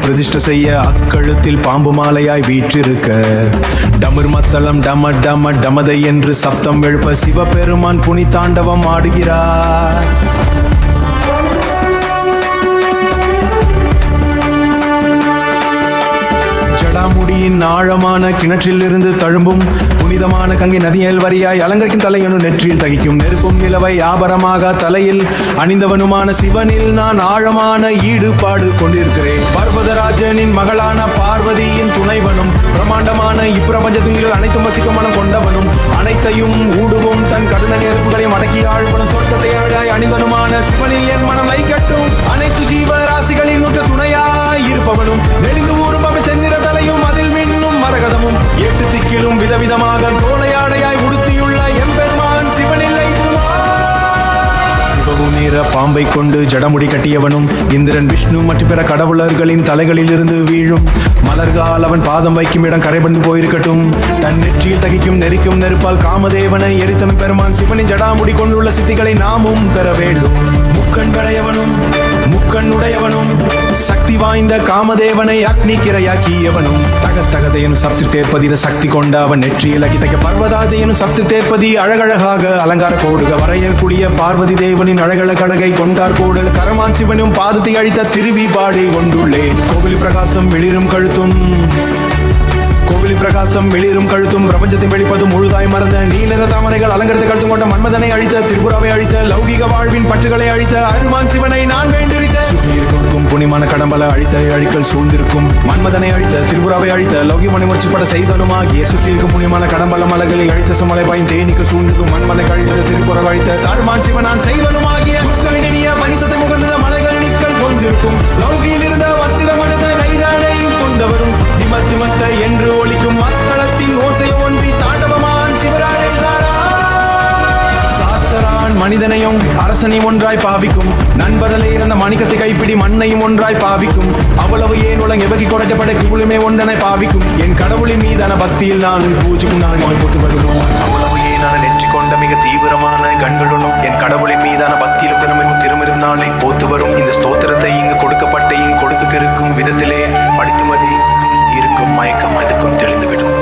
பிரதிஷ்டை செய்ய அக்கழுத்தில் பாம்பு மாலையாய் வீற்றிருக்க டமர் மத்தளம் டம டம டமதை என்று சப்தம் எழுப்ப சிவபெருமான் புனிதாண்டவம் ஆடுகிறார். ஜடாமுடியின் ஆழமான கிணற்றில் இருந்து தழும்பும் புனிதமான கங்கை நதியல் வரியாய் அலங்கரிக்கும் தலையனு நெற்றியில் தகிக்கும் நெருப்பும் நிலவை ஆபரமாக தலையில் அணிந்தவனுமான சிவனில் நான் ஆழமான ஈடுபாடு கொண்டிருக்கிறேன். பர்வதராஜனின் மகளான பார்வதியின் துணைவனும் பிரம்மாண்டமான இப்பிரபஞ்ச துணிகள் அனைத்தும் வசிக்கும் மனம் கொண்டவனும் அனைத்தையும் ஊடுவும் தன் கருண நெருப்புகளையும் அடக்கி ஆழ்வனும் சொர்க்கத்தை அழகாய் அணிவனுமான சிவனில் என் மனம் லைக்கட்டும். அனைத்து ஜீவ ராசிகளின் நூற்ற துணையாய் இருப்பவனும் நெளிந்து ஊறும் செந்திர தலையும் அதில் மின்னும் மரகதமும் எட்டு திக்கிலும் விதவிதமாக தோளையாடையாய் உடுத்தியுள்ள எம்பெருமான் சிவனில் சிவவு நிற பாம்பை கொண்டு ஜடமுடி கட்டியவனும் இந்திரன் விஷ்ணு மற்றும் பிற கடவுளர்களின் தலைகளில் இருந்து வீழும் மலர்கால் அவன் பாதம் வைக்கும் இடம் கரைபந்து போயிருக்கட்டும். தன் நெற்றியில் தகிக்கும் நெரிக்கும் நெருப்பால் காமதேவனை எரித்தம் பெருமான் சிவனின் ஜடாமுடி கொண்டுள்ள சித்திகளை நாமும் பெற வேண்டும். முக்கண் படையவனும் முக்கண்ணுடையவனும் சக்தி வாய்ந்த காமதேவனை அக்னி கிரையாக்கியவனும் தகதகதையனும் சப்தி தேர்ப்பதி சக்தி கொண்ட அவன் நெற்றியில் அகிதக பர்வதாஜையனும் சப்தி தேர்ப்பதி அழகழகாக அலங்கார கோடுக வரையக்கூடிய பார்வதி தேவனின் அழகழ கடகை கொண்டார் கோடல் கரமான் சிவனும் பாதத்தை அழித்த திருவி பாடி கொண்டுள்ளேன். கோவில் பிரகாசம் வெளிரும் கழுத்தும் பிரபஞ்சத்தை வெளிப்பதும் முழுதாய் மறந்த நீலர தாமரைகள் அலங்கரித்த கழுத்தும் கொண்ட மன்மதனை அழித்த திரிபுராவை அழித்த லௌகிக வாழ்வின் பற்றுகளை அழித்த அருமான் சிவனை நான் வேண்டியிருக்க சுற்றியிருக்கும் புனிமான கடம்பல அழித்த அழிக்கல் சூழ்ந்திருக்கும் மன்மதனை அழித்த திரிபுராவை அழித்த லௌகி மணி முறைப்பட செய்தனுமாகிய சுற்றியிருக்கும் புனிமான கடம்பல மலர்களை அழித்த சுமலை பாயும் தேனிக்கு சூழ்ந்திருக்கும் மன்மனை அழித்த திரிபுராவை அழித்த தாழ்மான் சிவன் நான் செய்தனுமாகிய மனிசத்தை முகர்ந்த மலைகள் நிக்கல் கொண்டிருக்கும் லௌகியில் இருந்த வத்திரமனத நைதானையும் கொண்டவரும் திமத்திமத்த என்று ஒலிக்கும் மத்தளத்தின் ஓசை ஒன்றி தாண்டவமான் சிவராஜாரா சாத்தரான் மனிதனையும் அரசனையும் ஒன்றாய் பாவிக்கும் நண்பரலே இருந்த மணிக்கத்தை கைப்பிடி மண்ணையும் ஒன்றாய் பாவிக்கும் அவ்வளவு ஏன் உலக எவகி குறைக்கப்பட குழுமே ஒன்றனை பாவிக்கும் என் கடவுளின் மீதான பக்தியில் நான் பூஜைக்கும் நான் நோய் போட்டு வருகிறோம். அவ்வளவு ஏனான நெற்றி கொண்ட மிக தீவிரமான கண்களுடனும் என் கடவுளின் மீதான பக்தியில் திருமிரும் நாளை போத்து வரும் இந்த ஸ்தோத்திரத்தை இங்கு கொடுக்கப்பட்ட கொடுத்துக்கு இருக்கும் விதத்திலே படித்துமதி இருக்கும் மயக்கம் அதுக்கும் தெளிந்துவிடும்.